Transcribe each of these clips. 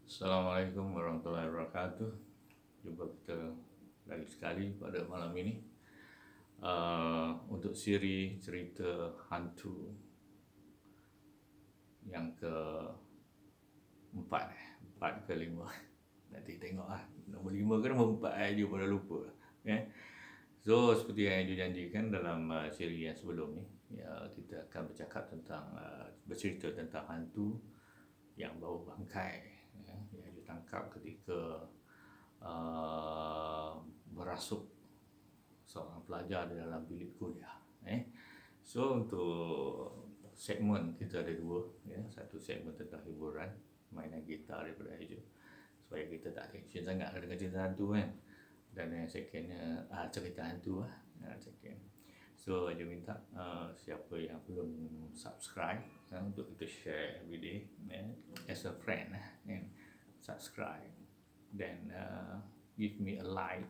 Assalamualaikum warahmatullahi wabarakatuh. Jumpa kita lagi sekali pada malam ini untuk siri cerita hantu yang keempat, empat ke lima. Nanti tengok lah, nombor 5 ke nombor 4 je pun dah lupa. So seperti yang Eju janjikan dalam siri yang sebelum ni, kita akan bercakap tentang bercerita tentang hantu yang bau bangkai yang ditangkap ketika merasuk seorang pelajar di dalam bilik kuliah. So untuk segmen kita ada dua, satu segmen tentang hiburan, mainan gitar daripada Eju supaya kita tak tension sangat dengan cerita hantu kan. Dan yang secondnya cerita hantu lah, second. So Eju minta siapa yang belum subscribe untuk kita share every day as a friend, subscribe dan give me a like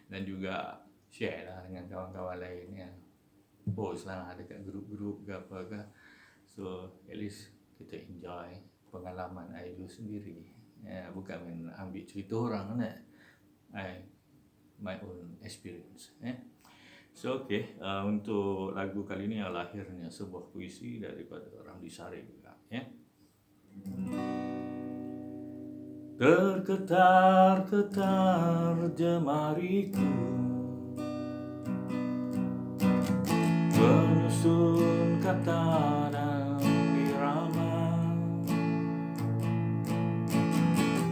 dan juga share lah dengan kawan-kawan lain, post lah dekat grup-grup ke apa ke. So at least kita enjoy pengalaman Aidu sendiri, bukan ambil cerita orang kan. My own experience. So untuk lagu kali ni yang lahirnya sebuah puisi daripada Ramli Sarip juga. Terketar-ketar jemariku menyusun kata dan irama,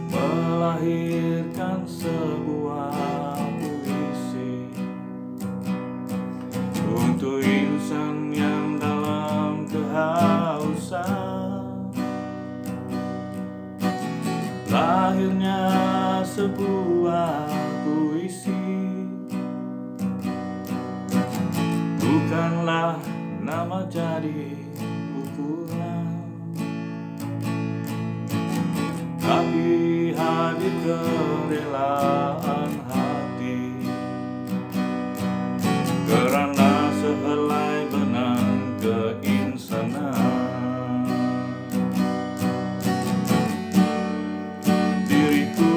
melahirkan sebuah puisi untuk insan yang dalam kehausan. Lahirnya sebuah puisi bukanlah nama jadi ukuran, tapi hadir kerelaan hati kerana sehelai benang keinsanan. Diriku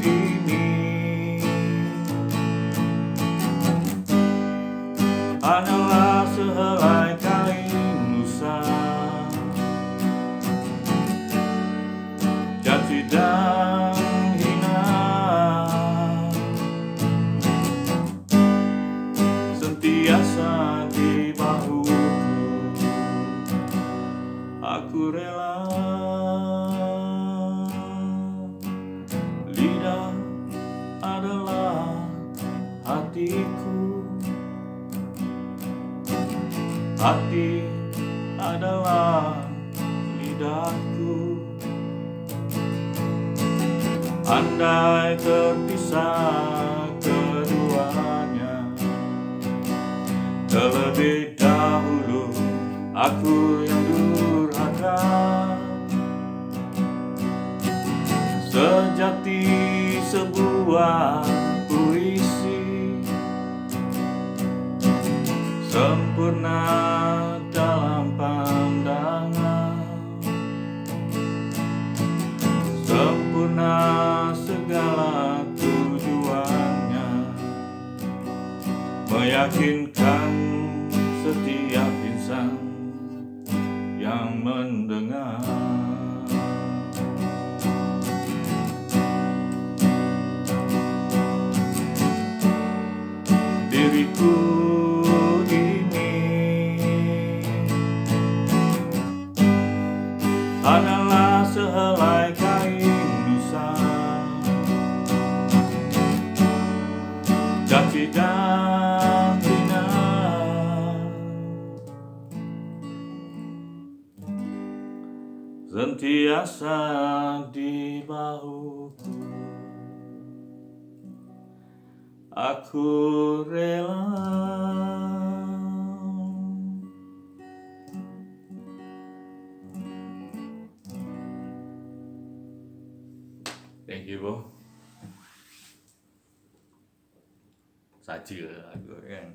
ini hanyalah sehelai kain lusa, jati dan hina, sentiasa di bahuku. Aku rela lidah adalah hatiku, hati adalah lidahku. Andai terpisah keduanya, terlebih dahulu aku yang durhaka. Sejati sebuah puisi sempurna dalam pandangan, sempurna segala tujuannya, meyakinkan setiap insan yang mendengar. Diriku ini adalah sehelai kain lusa, jati dan hina, sentiasa di bahuku. Aku rela thank you bro. Saja lagu kan,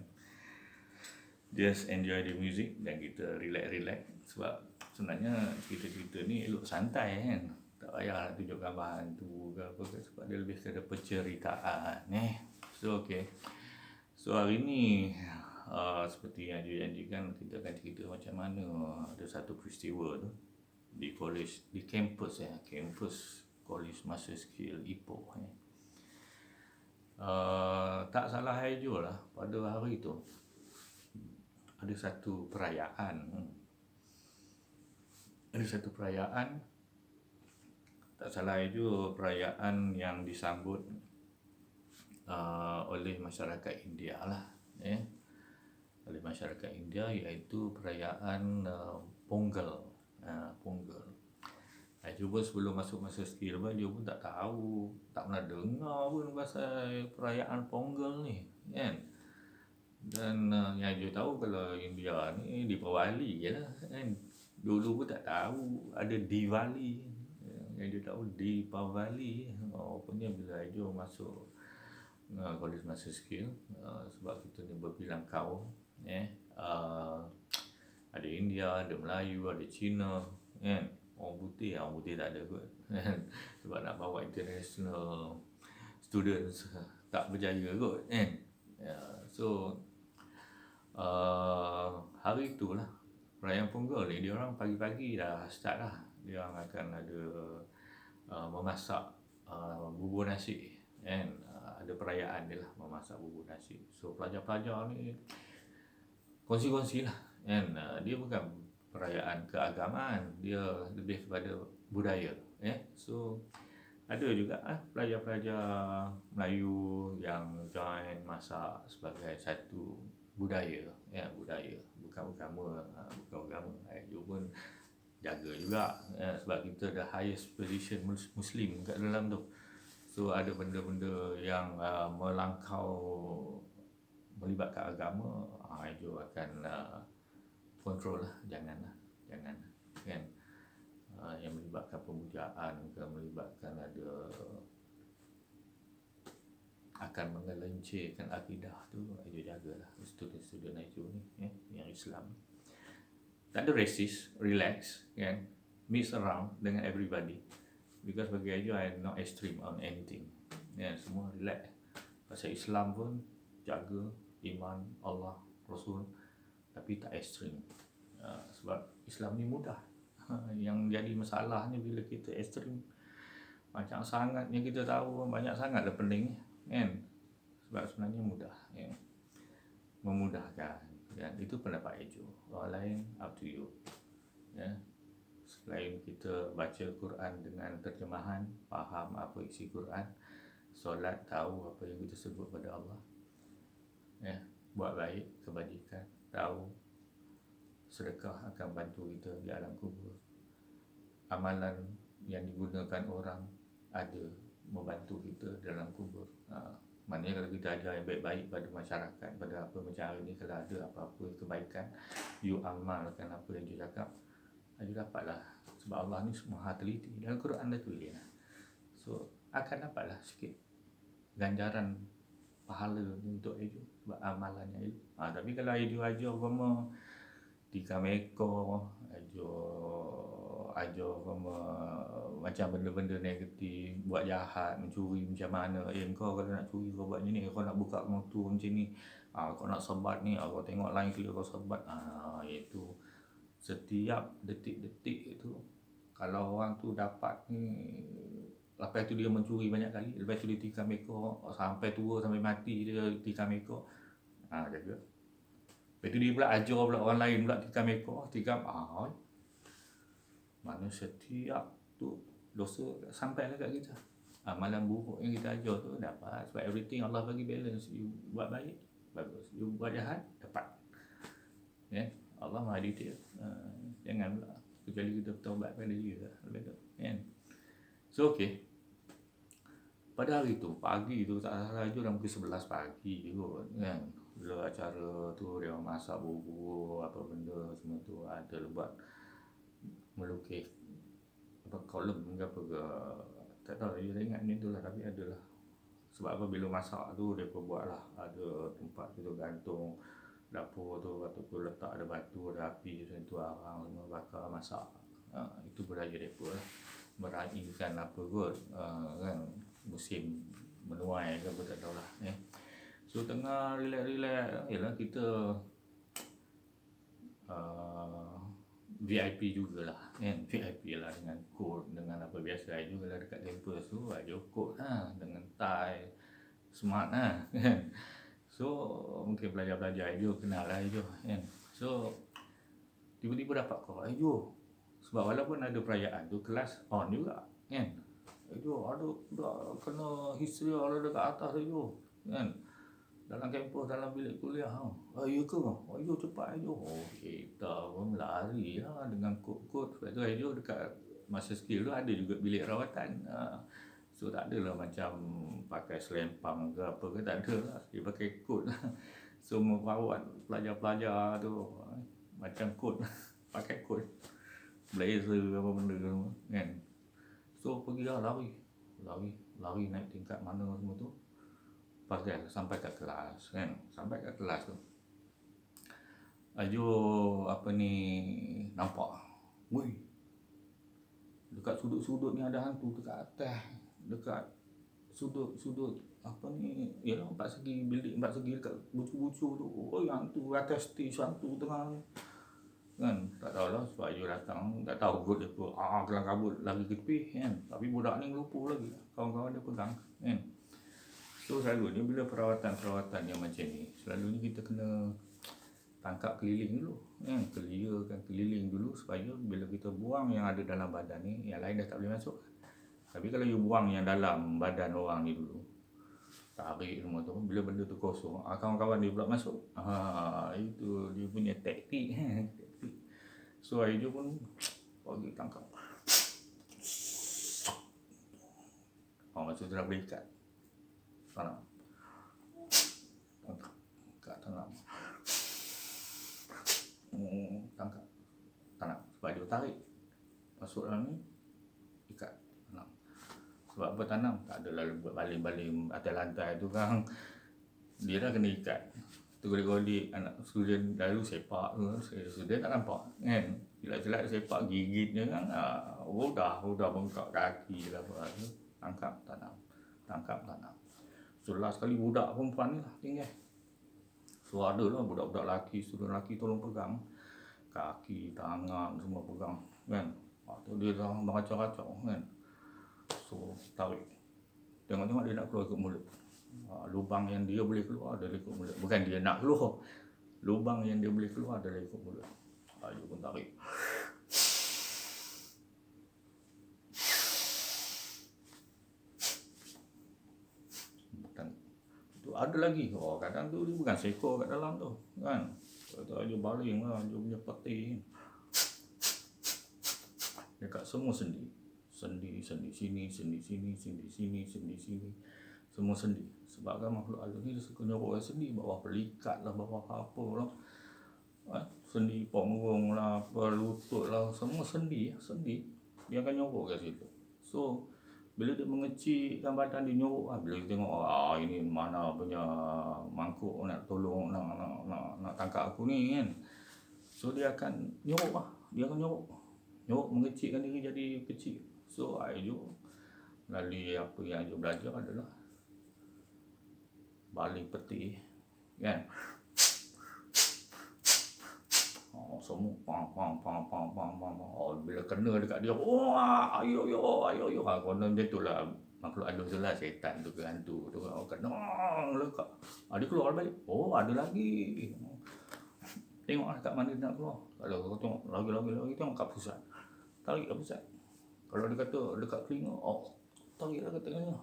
just enjoy the music dan kita relax sebab sebenarnya cerita-cerita ni elok santai kan, tak payah nak tunjuk gambar hantu ke apa ke, sebab dia lebih kepada penceritaan. So okay. So hari ni seperti yang saya janjikan, kita akan cerita macam mana ada satu peristiwa tu di college, di kampus kampus College Master Skill Ipoh. Tak salah Haijo lah, pada hari tu ada satu perayaan. Tak salah Haijo, perayaan yang disambut oleh masyarakat India lah, oleh masyarakat India, iaitu perayaan Pongal. Pongal. Cuba sebelum masuk masa skill pun, dia pun tak tahu, tak pernah dengar pun pasal perayaan Pongal ni, kan. Dan yang dia tahu kalau India ni Deepavali je lah, kan. Dulu pun tak tahu ada Diwali. Yang dia tahu Deepavali. Rupanya bila dia masuk College Master Skill, sebab kita ni berbilang kaum, ada India, ada Melayu, ada Cina, kan. Orang putih tak ada kot. Sebab nak bawa international students tak berjaya kot, kan. So hari tu lah perayaan Pongal ni, dia orang pagi-pagi dah start lah. Dia orang akan ada memasak bubur nasi, kan. Ada perayaan dia lah, memasak bubur nasi. So pelajar-pelajar ni kongsi-kongsi lah, kan. Dia bukan perayaan keagamaan, dia lebih kepada budaya, So ada juga pelajar-pelajar Melayu yang join masak sebagai satu budaya, budaya, bukan agama. Dia pun jaga juga, sebab kita ada highest position Muslim kat dalam tu. So ada benda-benda yang melibatkan agama, dia akan kontrol lah, jangan kan. Yang melibatkan pemujaan ke, melibatkan ada akan mengelincirkan akidah tu, dia jagalah student-student itu ni, yang Islam. Tak ada racist, relax, kan. Mix around dengan everybody, because bagi saya I'm not extreme on anything, semua relax. Pasal Islam pun jaga iman Allah, Rasul, tapi tak ekstrim. Sebab Islam ni mudah. Yang jadi masalah ni bila kita ekstrim, macam sangatnya kita tahu, banyak sangat dah pening, kan. Sebab sebenarnya mudah, memudahkan, dan itu pendapat Ejo. Orang lain up to you, Selain kita baca Quran dengan terjemahan, faham apa isi Quran, solat, tahu apa yang kita sebut pada Allah, buat baik, kebajikan, tahu sedekah akan bantu kita di alam kubur. Amalan yang digunakan orang ada membantu kita dalam kubur. Maknanya kalau kita ajar yang baik-baik pada masyarakat, pada apa macam hari ni, kalau ada apa-apa kebaikan, you amalkan apa yang dia cakap, you dapatlah. Sebab Allah ni maha teliti, dalam Quran dah tulis. So akan dapatlah sikit ganjaran pahala untuk Ejo sebab amalannya Ejo. Tapi kalau Ejo ajar agama tika meko, ajar agama macam benda-benda negatif, buat jahat, mencuri macam mana, kau kalau nak curi kau buat macam ni, kau nak buka motor macam ni, kau nak sebat ni, kau tengok lain kira kau sebat. Itu setiap detik-detik itu, kalau orang tu dapat ni, lepas tu dia mencuri banyak kali, lepas tu dia tikam ekor sampai tua, sampai mati dia tikam ekor, jaga. Lepas tu dia pula ajar pula orang lain pula tikam ekor, mana setiap tu dosa sampai dekat kita. Amalan buruk yang kita ajar tu dapat, sebab everything Allah bagi balance. You buat baik, bagus. You buat jahat, dapat. Allah maha detail. Jangan pula, kecuali kita bertaubat pada dia lah, lepas tu, kan. So okay, pada hari tu, pagi tu, tak salah je dalam pukul 11 pagi kot, kan. Bila acara tu, dia masak bubur, apa benda semua tu, ada buat melukis apa kolom ke apa ke, tak tahu, dia ingat ni tu lah, tapi adalah. Sebab apa, bila masak tu, dia pun buat lah, ada tempat kita gantung dapur tu, ataupun letak ada batu, ada api, macam tu, arang semua bakar, masak. Itu budaya mereka lah. meraihkan apa kot, kan musim menuai ke apa tak tahulah. So tengah relax-relax, yalah kita VIP jugalah kan, VIP lah dengan kod, dengan apa biasa jugalah dekat campus tu aja kod lah dengan tie smart lah kan. So mungkin pelajar-pelajar Ajo kenal lah Ajo kan. So tiba-tiba dapat call Ajo, sebab walaupun ada perayaan tu kelas on juga kan. Ajo ada kena history ada dekat atas Ajo kan, dalam kampus, dalam bilik kuliah. Ya ke? Ayo cepat Ayo. Kita pun lari lah dengan kod-kod. Sebab tu Ayo dekat masa skill tu ada juga bilik rawatan. So tak adalah macam pakai selempang ke apa ke, tak ada lah. Dia pakai kod lah. So merawat pelajar-pelajar tu macam kod, pakai kod. Blazer apa benda tu kan. So pergi lah lari naik tingkat mana semua tu. Pasal sampai kat kelas kan, sampai kat kelas tu Ajo apa ni nampak, woi dekat sudut-sudut ni ada hantu dekat atas, dekat sudut-sudut apa ni, yalah 4 segi bilik, 4 segi dekat bucu-bucu tu. Oh hantu atas stage, hantu tengah kan. Tak tahulah sebab Ajo datang, tak tahu kot dia pun kelang kabut lari ke tepi kan. Tapi budak ni lupa lagi, kawan-kawan dia pegang kan. So selalunya bila perawatan yang macam ni, selalunya kita kena tangkap keliling dulu kan, clearkan keliling dulu supaya bila kita buang yang ada dalam badan ni, yang lain dah tak boleh masuk. Tapi kalau you buang yang dalam badan orang ni dulu, tarik semua tu, bila benda tu kosong, kawan-kawan dia pula masuk. Itu dia punya taktik taktik. So Ajo pun pergi tangkap. Masa tu dah berikat tanam, tangkap tanam, tangkap tanam. Sebab dia tarik masuk dalam ni, ikat tanam. Sebab apa tanam? Tak adalah buat baling-baling atas lantai tu kan, dia dah kena ikat. Tu godik-godik anak student lalu sepak tu, student tak nampak kan, silat-silat sepak gigit je kan. Udah bengkak kaki lah apa tu. Tangkap tanam. So last kali budak perempuan ni lah tinggal. So ada lah budak-budak lelaki, student lelaki tolong pegang kaki, tangan semua pegang kan. Tu dia dah mengacau-acau kan. So tarik, tengok-tengok dia nak keluar ikut mulut. Lubang yang dia boleh keluar adalah ikut mulut. Bukan dia nak keluar, lubang yang dia boleh keluar adalah ikut mulut. Dia pun tarik. Ada lagi, kadang tu dia bukan seekor kat dalam tu kan. Kata Ajo baring lah, Ajo punya peti dekat semua sendi sini, semua sendi. Sebab kan makhluk halus ni dia suka nyorok sendi, bawah pelikat lah, bawah apa lah, sendi punggung lah, apa lutut lah, semua sendi dia akan nyorok kat situ. So bila dia mengecikkan badan dia nyorok, bila dia tengok ini mana punya mangkuk nak tolong nak tangkap aku ni kan. So dia akan nyorok nyorok mengecikkan diri jadi kecil. So Ajo melalui apa yang Ajo belajar adalah baling peti kan. Semua bila kena dekat dia, ayo. Konon dia tu lah makhluk halus tu lah, setan tu ke hantu tu kena lekat. Dia keluar balik, ada lagi. Tengok lah kat mana dia nak keluar. Kalau kau tengok lagi tengok kat pusat, tarik kat pusat. Kalau dia kata dekat telinga, tarik lah kat telinga.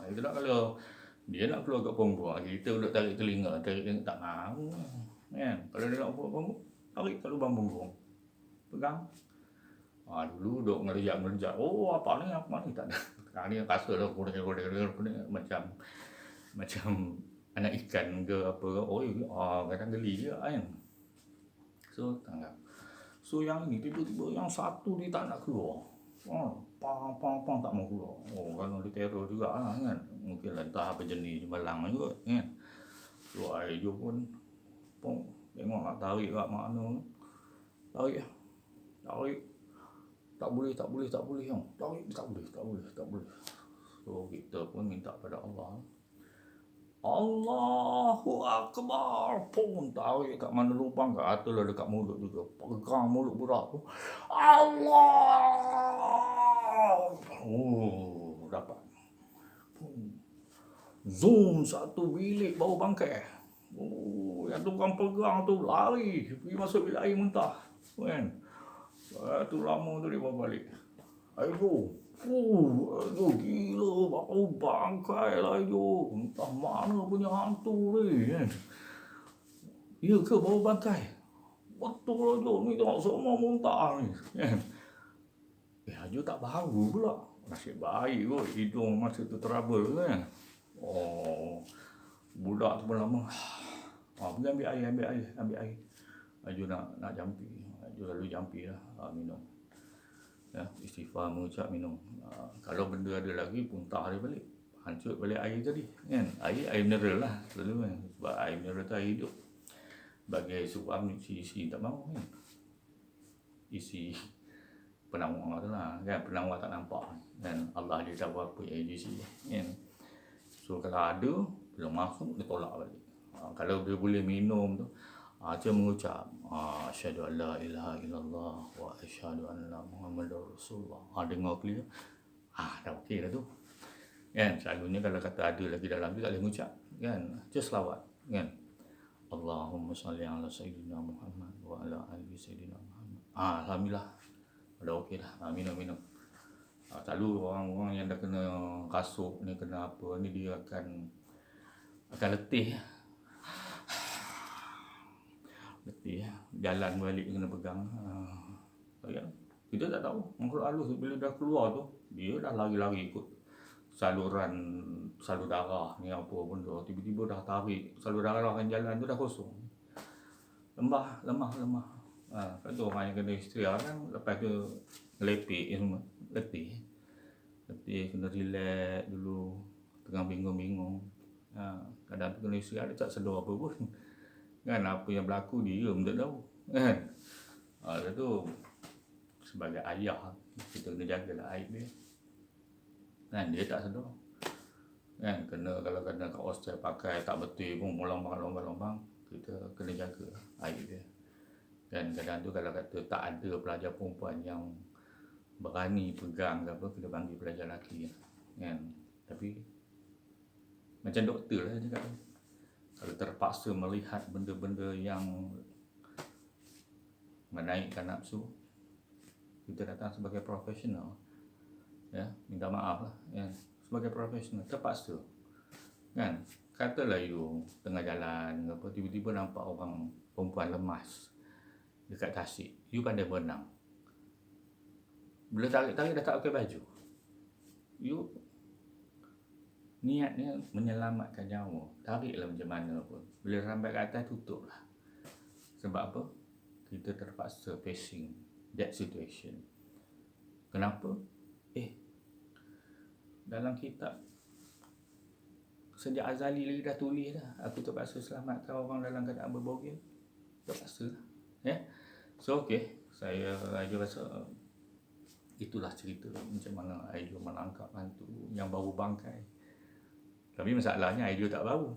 Itulah kalau dia nak keluar kat punggung, kita duduk tarik telinga tak mahu kan. Kalau dia nak keluar punggung, tarik kat lubang punggung, pegang. Dulu duduk ngerejak. Apa ni tak ada. Sekarang ni rasa lah kodek macam anak ikan ke apa ke. Kadang geli je kan. So tangkap. So yang ni tiba-tiba yang satu dia tak nak keluar. Pang tak mau keluar. Kalau dia terror juga lah kan. Mungkin entah apa jenis malang juga kan. So Ajo pun tengok nak tarik kat mana. Tarik. tak boleh yang tak boleh. So kita pun minta pada Allah. Allahu Akbar pun tarik kat mana lubang, kat atas lah dekat mulut juga, pegang mulut budak tu. Allah, dapat. Zoom satu bilik bau bangkai. Yang tu orang pegang tu lari pergi masuk bilik air muntah kan. Tu lama tu dia bawa balik. Ayo, gila bau bangkai lah ayo. Entah mana punya hantu ni kan. Ya ke bau bangkai? Betul aja ni tengok semua muntah ni kan. Ajo tak bau pula. Nasib baik kot hidung masa tu trouble kan. Budak tu pun lama. Pergi ambil air. Ajo nak jampi. Ajo lalu jampi lah. Minum. Ya, istighfar, mengucap, minum. Kalau benda ada lagi, puntah dia balik. Hancur balik air tadi kan. Air mineral lah selalu kan. Sebab air mineral tu air hidup. Bagai suam isi tak mahu kan. Isi penawar tu lah kan. Penawar tak nampak kan. Allah dia tahu apa yang isi kan. So kalau ada, belum masuk, dia tolak balik. Kalau dia boleh minum tu, dia mengucap asyhadu an la ilaha illallah wa asyhadu anna muhammadar rasulullah. Dengar clear. Dah okey dah tu. Kan, selalunya kalau kata ada lagi dalam tu tak boleh mengucap kan. Just selawat kan. Allahumma salli ala sayyidina Muhammad wa ala ali sayyidina Muhammad. Alhamdulillah. Dah okey dah. Minum. Selalu orang-orang yang dah kena kasut ni, kena apa ni, dia akan letih. Jalan balik kena pegang. Kita tak tahu. Makhluk halus bila dah keluar tu, dia dah lari-lari ikut salur darah ni apa pun tu. Tiba-tiba dah tarik salur darah akan jalan tu dah kosong. Lemah. Lepas tu orang yang kena istirahat kan, lepas tu lepek semua. Letih kena relax dulu. Tengah bingung. Kadang tu kena istirahat, dia tak sedar apa pun. Kan apa yang berlaku dia pun tak tahu kan. Lepas tu sebagai ayah kita kena jagalah aib dia kan. Dia tak sedar kan. Kalau kena kat hostel pakai tak betul pun lomba-lomba, kita kena jaga aib dia kan. Kadang tu kalau kata tak ada pelajar perempuan yang berani pegang ke apa, kita panggil pelajar lelaki kan. Tapi macam doktor lah cakap, kalau terpaksa melihat benda-benda yang menaikkan nafsu, kita datang sebagai profesional ya, minta maaf lah ya, sebagai profesional terpaksa kan. Katalah you tengah jalan apa, tiba-tiba nampak orang perempuan lemas dekat tasik, you pandai berenang, bila tarik dah tak pakai baju, you niatnya menyelamatkan nyawa, tariklah macam mana pun. Bila sampai ke atas, tutup lah. Sebab apa? Kita terpaksa facing that situation. Kenapa? Dalam kitab sejak azali lagi dah tulis dah, aku terpaksa selamatkan orang dalam keadaan berbogel. Terpaksa lah ya. So saya rasa itulah cerita macam mana Aidil menangkap hantu yang baru bangkai. Tapi masalahnya Aidil tak baru.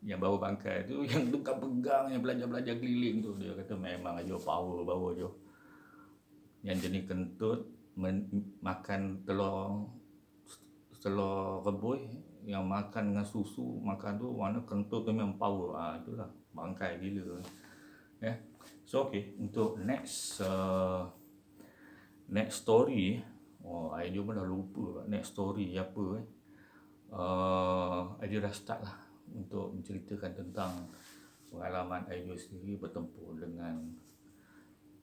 Yang baru bangkai tu, yang tukang pegang, yang belajar-belajar keliling tu, dia kata memang Aidil power bawa je. Yang jenis kentut makan telur rebus, yang makan dengan susu, makan tu mana kentut tu memang power. Itulah bangkai gila ya. So untuk next story, Aidil pun dah lupa next story apa Aidil dah start lah untuk menceritakan tentang pengalaman Aidil sendiri bertempur dengan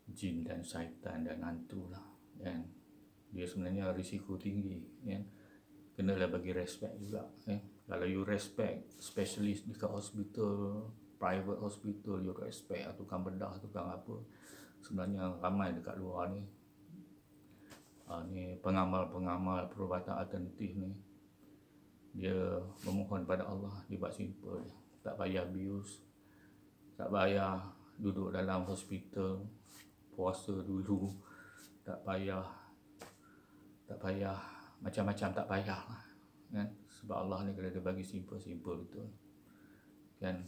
jin dan syaitan dan hantu lah kan. Dia sebenarnya risiko tinggi kan. Kenalah bagi respect juga kan. Kalau you respect specialist dekat hospital, private hospital, you respect tukang bedah, tukang apa, sebenarnya ramai dekat luar ni ni pengamal perubatan alternatif ni, dia memohon pada Allah, dia buat simple, tak payah abuse, tak payah duduk dalam hospital puasa dulu, tak payah tak payah macam-macam, tak payah lah kan, sebab Allah ni kalau dia bagi simple betul kan,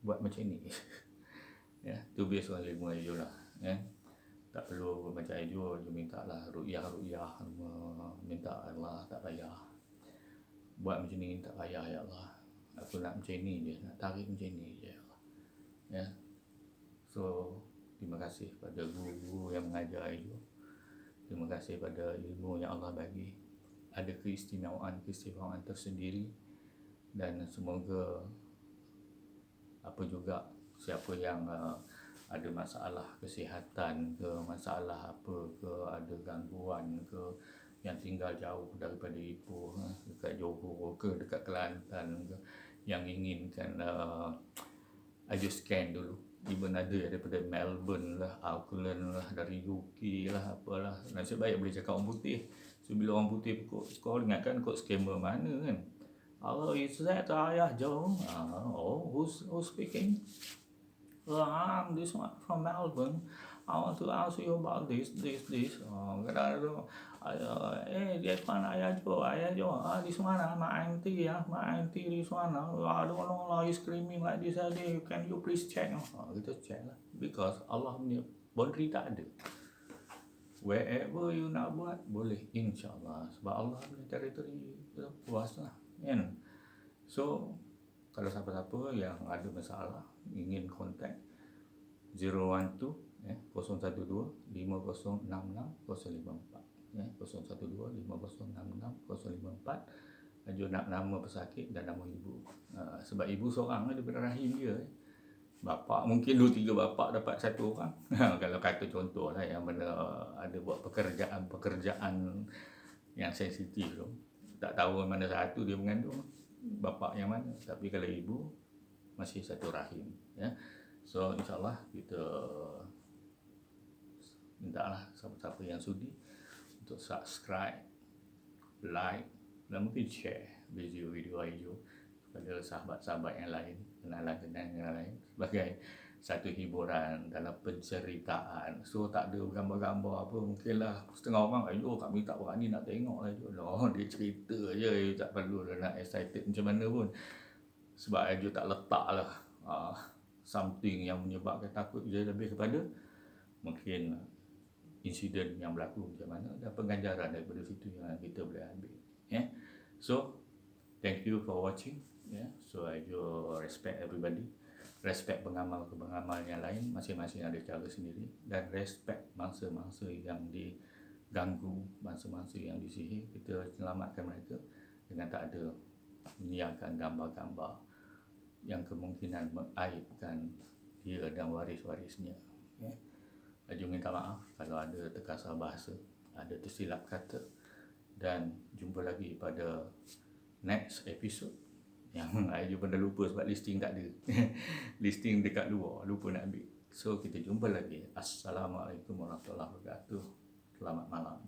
buat macam ni. Ya, tu biasa orang ilmu aja lah kan. Tak perlu macam Ajo minta lah ru'yah minta Allah, tak payah. Buat macam ni tak payah, ya Allah, aku nak macam ni je, nak tarik macam ni je, ya Allah. Ya. So terima kasih pada guru yang mengajar Ajo. Terima kasih pada ilmu yang Allah bagi. Ada keistimewaan tersendiri, dan semoga apa juga siapa yang ada masalah kesihatan ke, masalah apa ke, ada gangguan ke, yang tinggal jauh daripada Ipoh, dekat Johor ke, dekat Kelantan ke, yang inginkan Ajo scan dulu. Even ada daripada Melbourne lah, Auckland lah, dari UK lah, apalah. Nasib baik boleh cakap orang putih. So bila orang putih kau ingatkan kau scammer mana kan. Hello, is that Ayah Joe? Who's speaking? I'm this one from Melbourne. I want to ask you about this. Kadang-kadang, Depan Ayah Joe, this one, my auntie, this one, I don't know, he's screaming like this, can you please check? Kita check lah, because Allah punya boundary tak ada. Wherever you nak buat, boleh, insyaAllah, sebab Allah punya teritori luas lah kan. So kalau siapa-siapa yang ada masalah ingin kontak 012 012 5066 054 012 5066 054. Ajo nak nama pesakit dan nama ibu, sebab ibu seorang daripada rahim dia. Bapa mungkin 2-3 bapa dapat satu orang. Kalau kata contoh lah, yang mana ada buat pekerjaan yang sensitif tu, tak tahu mana satu dia mengandung, bapa yang mana. Tapi kalau ibu masih satu rahim, ya. So insyaAllah kita mintalah siapa-siapa yang sudi untuk subscribe, like, dan mungkin share video-video Ajo kepada sahabat-sahabat yang lain, kenalan-kenalan yang lain, sebagai satu hiburan dalam penceritaan. So tak ada gambar-gambar apa, mungkinlah setengah orang, Ayo kami tak berani nak tengok Ajo. Dia cerita je, tak perlu nak excited macam mana pun, sebab Ajo tak letak lah something yang menyebabkan takut. Dia lebih kepada mungkin insiden yang berlaku macam mana, dan pengajaran daripada situ yang kita boleh ambil, yeah. So thank you for watching, yeah. So Ajo respect everybody, respect pengamal ke pengamal yang lain, masing-masing ada cara sendiri, dan respect mangsa-mangsa yang diganggu, mangsa-mangsa yang disihir. Kita selamatkan mereka dengan tak ada menyiarkan gambar-gambar yang kemungkinan mengaibkan dia dan waris-warisnya, yeah. Ajo minta maaf kalau ada terkasar bahasa, ada tersilap kata, dan jumpa lagi pada next episode. Yang Ajo pada lupa sebab listing tak ada. Listing dekat luar, lupa nak ambil. So kita jumpa lagi. Assalamualaikum warahmatullahi wabarakatuh. Selamat malam.